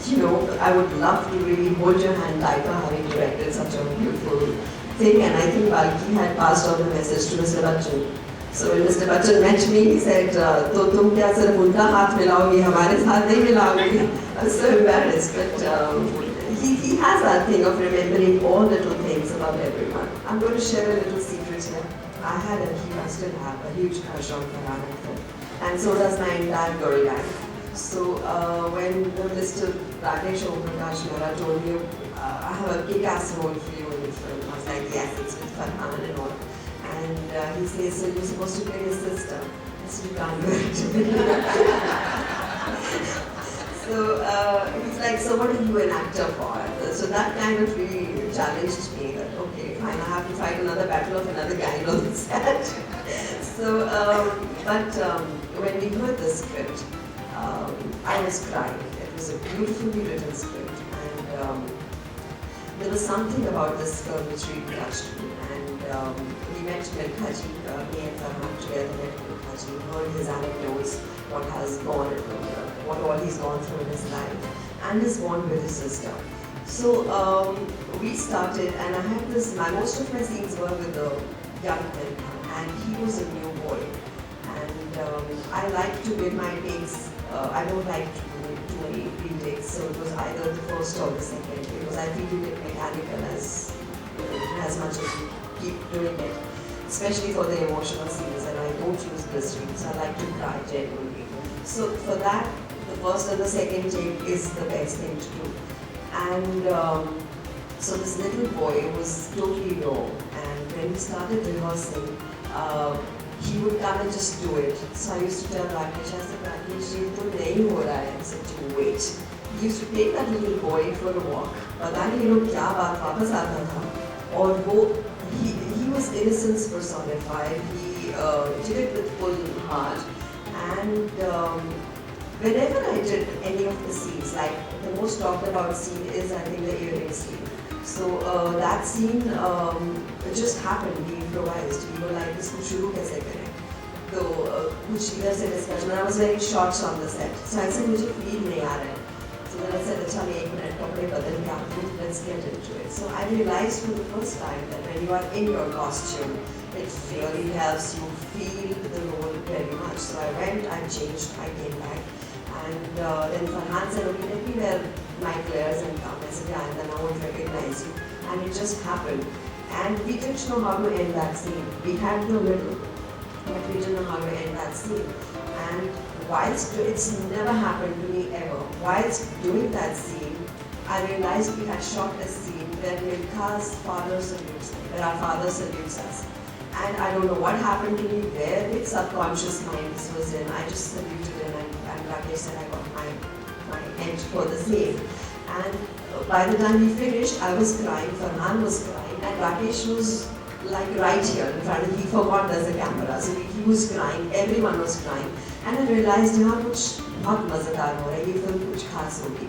you know, I would love to really hold your hand, Laika, having directed such a beautiful thing. And I think Balki had passed on the message to Mr. Bachchan. So when Mr. Bachchan met me, he said, "तो तुम क्या सिर्फ उनका हाथ मिलाओगी, हमारे साथ नहीं मिलाओगी?" I was so embarrassed, but he has that thing of remembering all little things about everyone. I'm going to share a little secret here. I had I still have a huge crush on Farhan Akhtar, and so does my entire girl gang. So when Mr. Rakesh Omprakash Mehra told me, I have a kick-ass role for you in the film, I was like, yes, it's with Farhan and all. And he says, so you're supposed to play his sister. I said, you can't do it. So he's like, so what are you an actor for? So that kind of really challenged me that, okay, fine, I have to fight another battle of another gang on the set. So, when we heard the script, I was crying. It was a beautifully written script, and there was something about this film which really touched me. And we met Milkha Ji, me and Farhan together met Milkha Ji, heard his anecdotes, what all he's gone through in his life, and his bond with his sister. So we started, and I had this. Most of my scenes were with the young Milkha, and he was a new boy. And I like to give my takes. I don't like to do too many retakes, so it was either the first or the second, because I feel you get mechanical as much as you keep doing it, especially for the emotional scenes, and I don't use glycerin, so I like to cry genuinely. So for that, the first and the second take is the best thing to do. And so this little boy was totally raw, and when we started rehearsing, he would come and just do it. So I used to tell Rakesh, I said, Rakesh, ये तो नहीं हो रहा है. I said, you wait. He used to take that little boy for a walk. पता नहीं ये लोग क्या बात वापस आता था. और वो he was innocence personified. He did it with full heart. And whenever I did any of the scenes, like the most talked about scene is I think the earring scene. So that scene it just happened. We improvised. We were like, इसको शुरू कैसे करें? तो कुछ इधर से discussion. I was very short on the set. So I said मुझे feel नहीं आ रहा है. So then I said, अच्छा मैं एक मिनट कपड़े बदल के आती हूँ. Let's get into it. So I realized for the first time that when you are in your costume, it really helps you feel the role very much. So I went, I changed, I came back. And then Farhan said, okay, let me wear my flares and come. I said, yeah, and then I won't recognize you. And it just happened. And we didn't know how to end that scene. We had the middle, but we didn't know how to end that scene. And whilst it's never happened to me ever, whilst doing that scene, I realized we had shot a scene where Milkha's father salutes me, where our father salutes us. And I don't know what happened to me there, with subconscious mind this was in. I just saluted him, and Rakesh said I got my head for the same. And by the time we finished, I was crying, Farhan was crying, and Rakesh was like right here in front of me. He forgot there's a camera, so he was crying, everyone was crying. And I realized, यहाँ कुछ बहुत मज़ेदार हो रहा है, ये film कुछ खास होगी.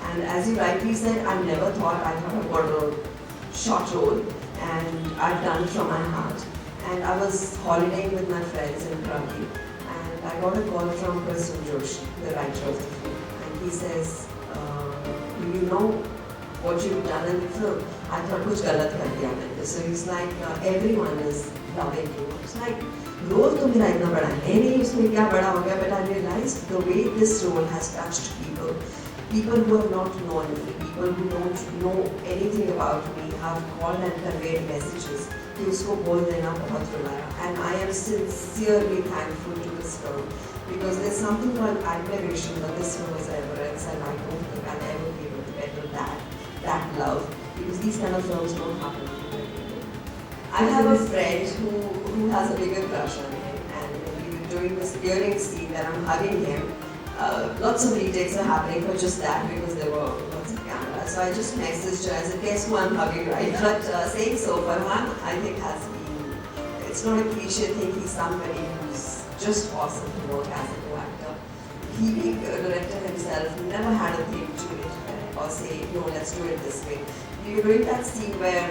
And as you rightly said, I never thought I'd got a short role, and I've done it from my heart. And I was holidaying with my friends in Krabi, and I got a call from Prasun Joshi, the writer of the film, and he says, do you know what you've done in the film? I thought कुछ गलत कर दिया मैंने. So he's like, everyone is loving you. It's like, role तो मेरा इतना बड़ा है नहीं, उसमें क्या बड़ा हो गया? But I realized the way this role has touched people. People who have not known me, people who don't know anything about me, have called and conveyed messages. कि उसको बोल देना बहुत रुलाया. And I am sincerely thankful to this film, because there's something called admiration, but this film is reverence, and I don't think I'll ever be able to better that love, because these kind of films don't happen to people. I have a friend who has a bigger crush on him, and we were doing this earring scene that I'm hugging him. Lots of retakes are happening for just that, because there were lots of cameras. So I just messaged her. I said, guess who I'm hugging, right? But saying so, Farhan, I think has been, it's not a cliche thing, he's somebody who's just awesome to work as a co-actor. He being a director himself never had a thing to it or say, no, let's do it this way. We were doing that scene where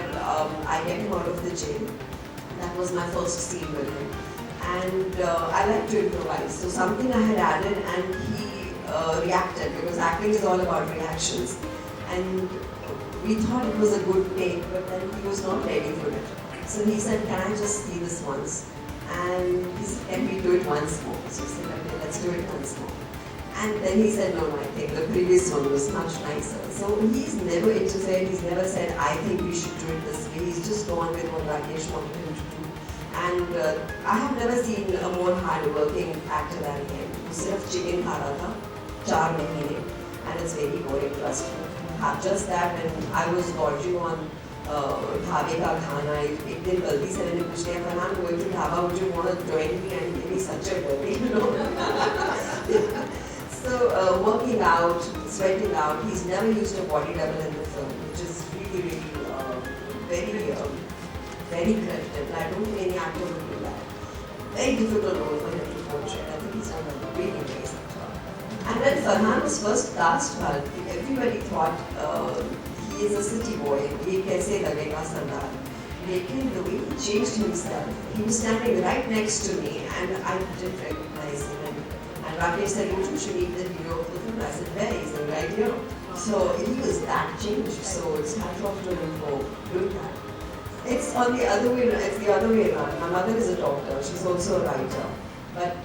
I get him out of the jail. That was my first scene with him. And I like to improvise. So something I had added, and he reacted, because acting is all about reactions. And we thought it was a good take, but then he was not ready for it. So he said, can I just see this once? And he said, can we do it once more? So we said, okay, let's do it once more. And then he said, no, I think the previous one was much nicer. So he's never interfered, he's never said, I think we should do it this way. He's just gone with what Rakesh wanted him to do. And I have never seen a more hard-working actor than him. He sort of chicken kha raha tha, 4 mahine, and it's very boring, trust me. Just that when I was gorging on Dhabe Ka Khana, एक दिन गलती से मैंने पूछ लिया, Farhan, going to Dhaba, would you want to join me? And he gave me such a dirty, you know. So working out, sweating out, he's never used a body double in the film, which is really, really very credited. I don't think any actor would do that. Very difficult role for him to portray. I think he's done a really amazing job. And when Farhan was first cast, everybody thought he is a city boy. Ye kaise lagega Sardar? Lekin the way he changed himself, he was standing right next to me, and I didn't recognize him. And Rakesh said, you should meet the hero of the film. I said, where? He said, right here. So he was that changed. So it's hats off to him for doing that. It's on the other way. It's the other way around. My mother is a doctor. She's also a writer. But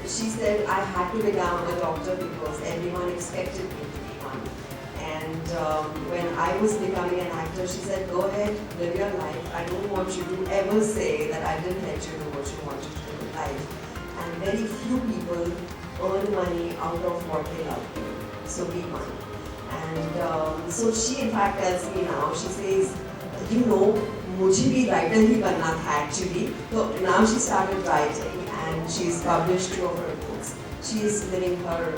she said I had to become a doctor because everyone expected me to be one. And when I was becoming an actor, she said, go ahead, live your life. I don't want you to ever say that I didn't let you do what you wanted to do in life. And very few people earn money out of what they love. So be one. And so she in fact tells me now, she says, you know, मुझे भी writer ही बनना था actually. So now she started writing and she's published 2 of her books. She's living her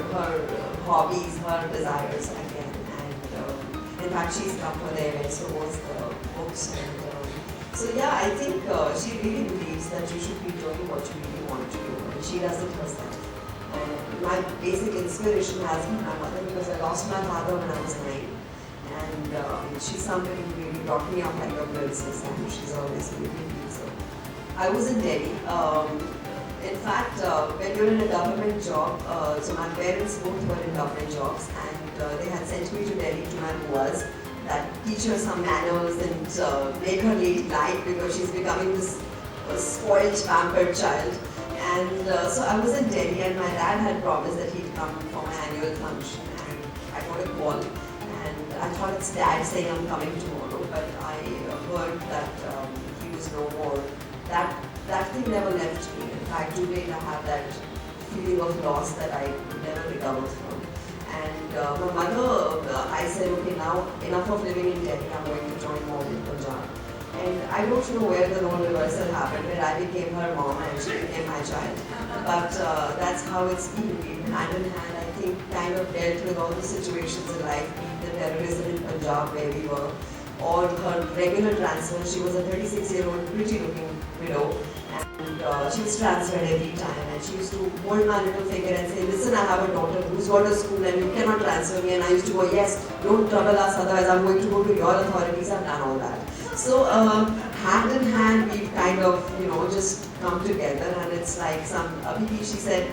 hobbies, her desires again. And in fact, she's come for the event, so was the books. And so yeah, I think she really believes that you should be doing what you really want to do, and she does it herself. And my basic inspiration has been my mother, because I lost my father when I was 9. And she's somebody who really brought me up like a princess, and she's always been with me. So I was in Delhi. In fact, when you're in a government job, so my parents both were in government jobs, and they had sent me to Delhi to my buas, that teach her some manners and make her ladylike, because she's becoming this spoiled, pampered child. And so I was in Delhi, and my dad had promised that he'd come for my annual function, and I got a call. And I thought it's Dad saying I'm coming tomorrow, but I heard that he was no more. That thing never left me. In fact, today I have that feeling of loss that I never recovered from. And my mother, I said, okay, now enough of living in Delhi, I'm going to join mom in Punjab. And I don't know where the role reversal happened, where I became her mom and she became my child. But that's how it's been. We've been hand in hand, I think, kind of dealt with all the situations in life, be it the terrorism in Punjab where we were, or her regular transfer. She was a 36-year-old, pretty-looking widow, and she was transferred every time. And she used to hold my little finger and say, listen, I have a daughter who's got a school and you cannot transfer me. And I used to go, yes, don't trouble us, otherwise I'm going to go to your authorities. I've done all that. So hand in hand, we've kind of, just come together, and it's like Abhiti, she said,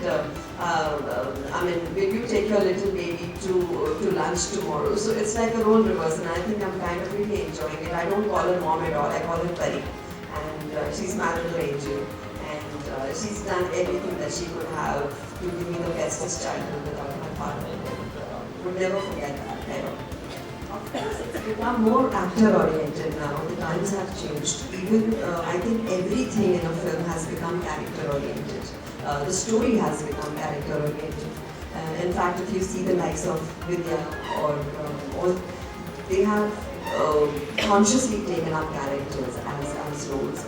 I mean, will you take your little baby to lunch tomorrow? So it's like a role reverse, and I think I'm kind of really enjoying it. I don't call her mom at all, I call her Pari. And she's my little angel, and she's done everything that she could have to give me the bestest childhood without my father. And would never forget that, ever. Of course, it's become more actor-oriented now. The times have changed. Even, I think everything in a film has become character-oriented. The story has become character-oriented. In fact, if you see the likes of Vidya or they have consciously taken up characters as roles.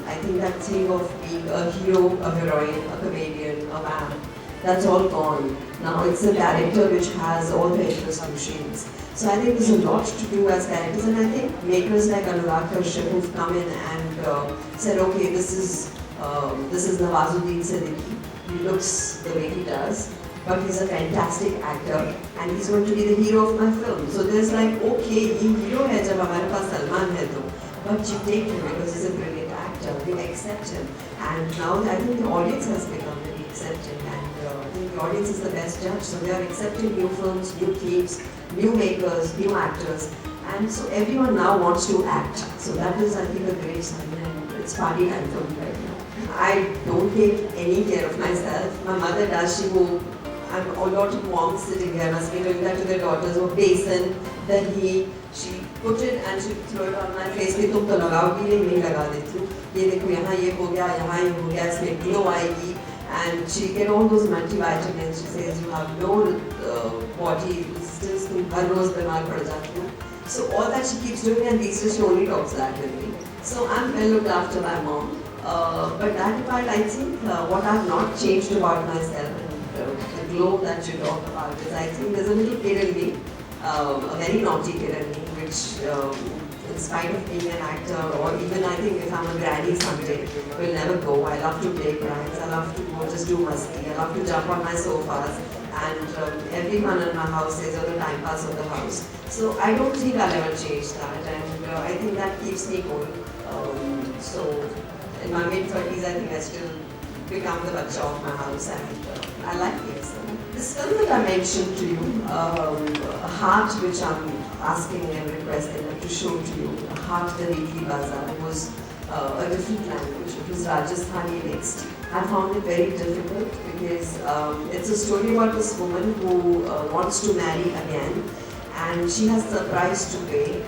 I think that thing of being a hero, a heroine, a comedian, a man, that's all gone. Now it's a character which has all the interest machines. So I think there's a lot to do as characters, and I think makers like Anurag Kashyap who've come in and said, okay, this is Nawazuddin Siddiqui. He looks the way he does, but he's a fantastic actor, and he's going to be the hero of my film. So there's like, okay, he hero hai jab hamare paas Salman hai to, but you take him because he's a brilliant actor. We accept him, and now I think the audience has become very accepting, and I think the audience is the best judge. So they are accepting new films, new themes, new makers, new actors, and so everyone now wants to act. So that is, I think, a great sign, and it's party time for me right now. I don't take any care of myself. My mother does. She will. I'm a lot of moms sitting here must be doing that to their daughters. Oh, basin, dahi. She put it and she throw it on my face. कि तुम तो लगाओगी नहीं, मैं लगा देती हूँ. ये देखो यहाँ ये हो गया, यहाँ ये हो गया, इसमें glow आएगी. And she get all those multivitamins. She says you have no body resistance. तुम हर रोज बीमार पड़ जाती हो. So all that she keeps doing, and these days she only talks that with me. So I'm well looked after by mom. But that part, I think, what I've not changed about myself, and the glow that you talk about, is I think there's a little kid in me, a very naughty kid in me, which, in spite of being an actor, or even I think if I'm a granny someday, will never go. I love to play pranks, I love to go just do masti, I love to jump on my sofas, and everyone in my house says, you're the time pass of the house. So I don't think I'll ever change that, and I think that keeps me going. So in my mid-30s, I think I still become the bacha of my house, and I like it. So this film that I mentioned to you, Heart, which I'm asking and requesting to show to you, Heart the Weekly Bazaar, was a different language. It was Rajasthani mixed. I found it very difficult because it's a story about this woman who wants to marry again, and she has the price to pay,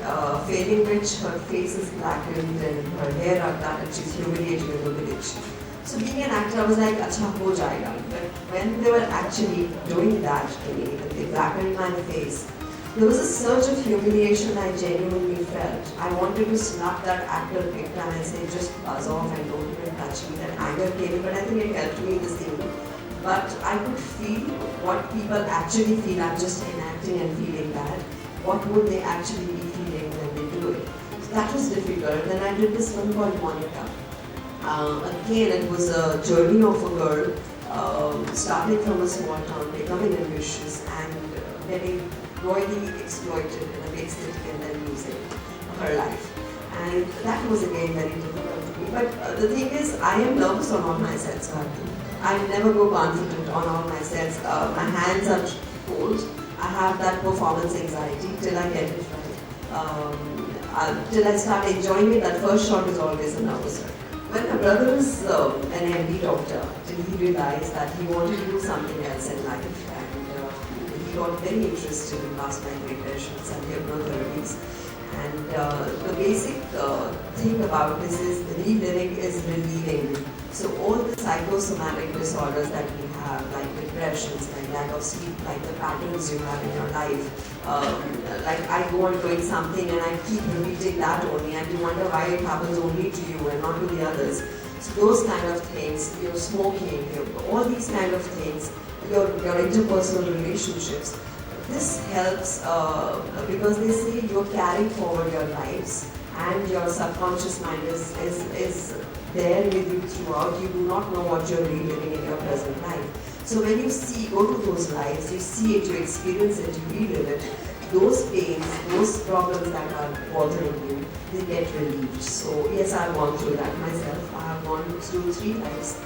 failing which her face is blackened and her hair are cut and she's humiliated in the village. So being an actor, I was like, acha ho jayega. But when they were actually doing that to me, when they blackened my face, there was a surge of humiliation I genuinely felt. I wanted to slap that actor big time and say, just buzz off and don't even touch me. That anger came, but I think it helped me in the scene. But I could feel what people actually feel. I'm just enacting and feeling bad. What would they actually be feeling when they do it? So that was difficult. Then I did this film called Monica. Again, it was a journey of a girl starting from a small town, becoming ambitious, and getting royally exploited in a big city and then losing her life. And that was again very difficult to me. But the thing is, I am nervous on all my sets, Bharti. I never go confident on all my sets. My hands are cold. I have that performance anxiety till I get it right. Till I start enjoying it, that first shot is always a nervous wreck. When my brother was an MD doctor, till he realized that he wanted to do something else in life, and he got very interested in past life regressions and hypnotherapies. And the basic thing about this is reliving is relieving. So all the psychosomatic disorders that we have, like depressions, like lack of sleep, like the patterns you have in your life, like I go on doing something and I keep repeating that only, and you wonder why it happens only to you and not to the others. So those kind of things, your smoking, all these kind of things, your interpersonal relationships, this helps because they say you're carrying forward your lives and your subconscious mind is there with you throughout. You do not know what you're reliving in your present life. So when you go to those lives, you see it, you experience it, you relive it, those pains, those problems that are bothering you, they get relieved. So yes, I've gone through that myself. I have gone through 3 lives.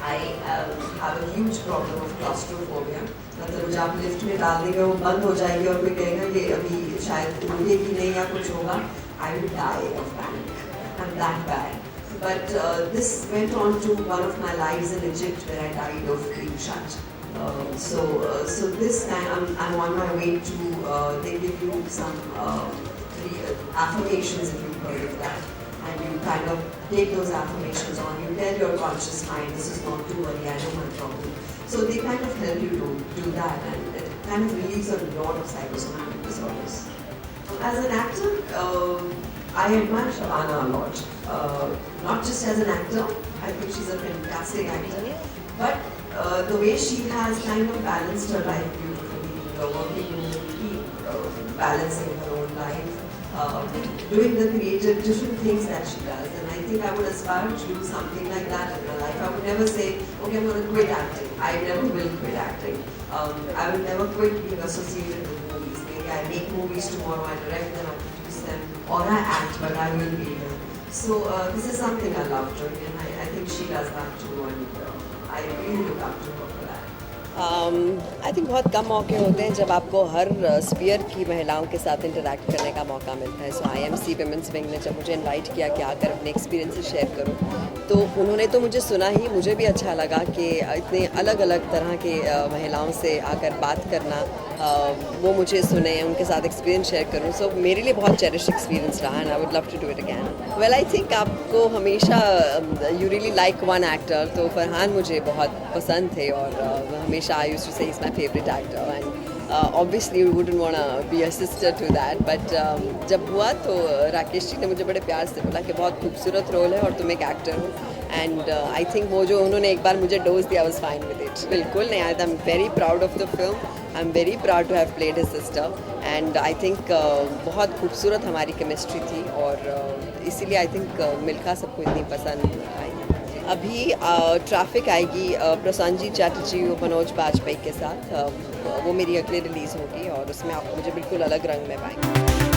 I have a huge problem of claustrophobia. मतलब जब आप lift में डाल देंगे वो बंद हो जाएगी और कोई कहेगा कि अभी शायद उड़ेगी नहीं या कुछ होगा, I will die of panic. I'm that bad. But this went on to one of my lives in Egypt where I died of being shot. So this time I'm on my way to, they give you some affirmations if you've heard of that. And you kind of take those affirmations on, you tell your conscious mind, this is not to worry, I know my problem. So they kind of help you to do that, and it kind of relieves a lot of psychosomatic disorders. As an actor, I admire Shabana a lot. Not just as an actor, I think she's a fantastic actor, but the way she has kind of balanced her life beautifully, working in the team, balancing her own life, doing the creative different things that she does, and I think I would aspire to do something like that in my life. I would never say, okay, I'm going to quit acting. I never will quit acting. I will never quit being associated with movies. Maybe I make movies tomorrow, I direct them, I produce them, or I act, but I will be here. So this is something I love doing, and I think she does that too, and I really look up to her for that. I think बहुत कम मौके होते हैं जब आपको हर spear की महिलाओं के साथ इंटरेक्ट करने का मौका मिलता है. सो IMC विमेंस विंग ने जब मुझे इनवाइट किया कि आकर अपने एक्सपीरियंसेस शेयर करूं, तो उन्होंने तो मुझे सुना ही, मुझे भी अच्छा लगा कि इतने अलग अलग तरह के महिलाओं से आकर बात करना, वो मुझे सुने, उनके साथ एक्सपीरियंस शेयर करूं. सो मेरे लिए बहुत चेरिश एक्सपीरियंस रहा and I would love to do it again. Well I think आपको हमेशा you really like one actor, तो फरहान मुझे बहुत पसंद थे और हमेशा आई used to say he is my favourite actor and obviously you wouldn't want to be a sister to that. But जब हुआ तो राकेश जी ने मुझे बड़े प्यार से बोला कि बहुत खूबसूरत रोल है और तुम एक एक्टर हो. एंड आई थिंक वो जो उन्होंने एक बार मुझे डोज दिया, वाज फाइन विद इट. बिल्कुल नहीं, I am very proud of the film. I am very proud to have played his sister and I think बहुत खूबसूरत हमारी केमिस्ट्री थी और इसीलिए आई थिंक मिल्खा सबको इतनी पसंद आई. अभी ट्रैफिक आएगी प्रसन्नजीत चैटर्जी और मनोज बाजपेयी के साथ. वो मेरी अगले रिलीज़ होगी और उसमें आप मुझे बिल्कुल अलग रंग में पाएंगे.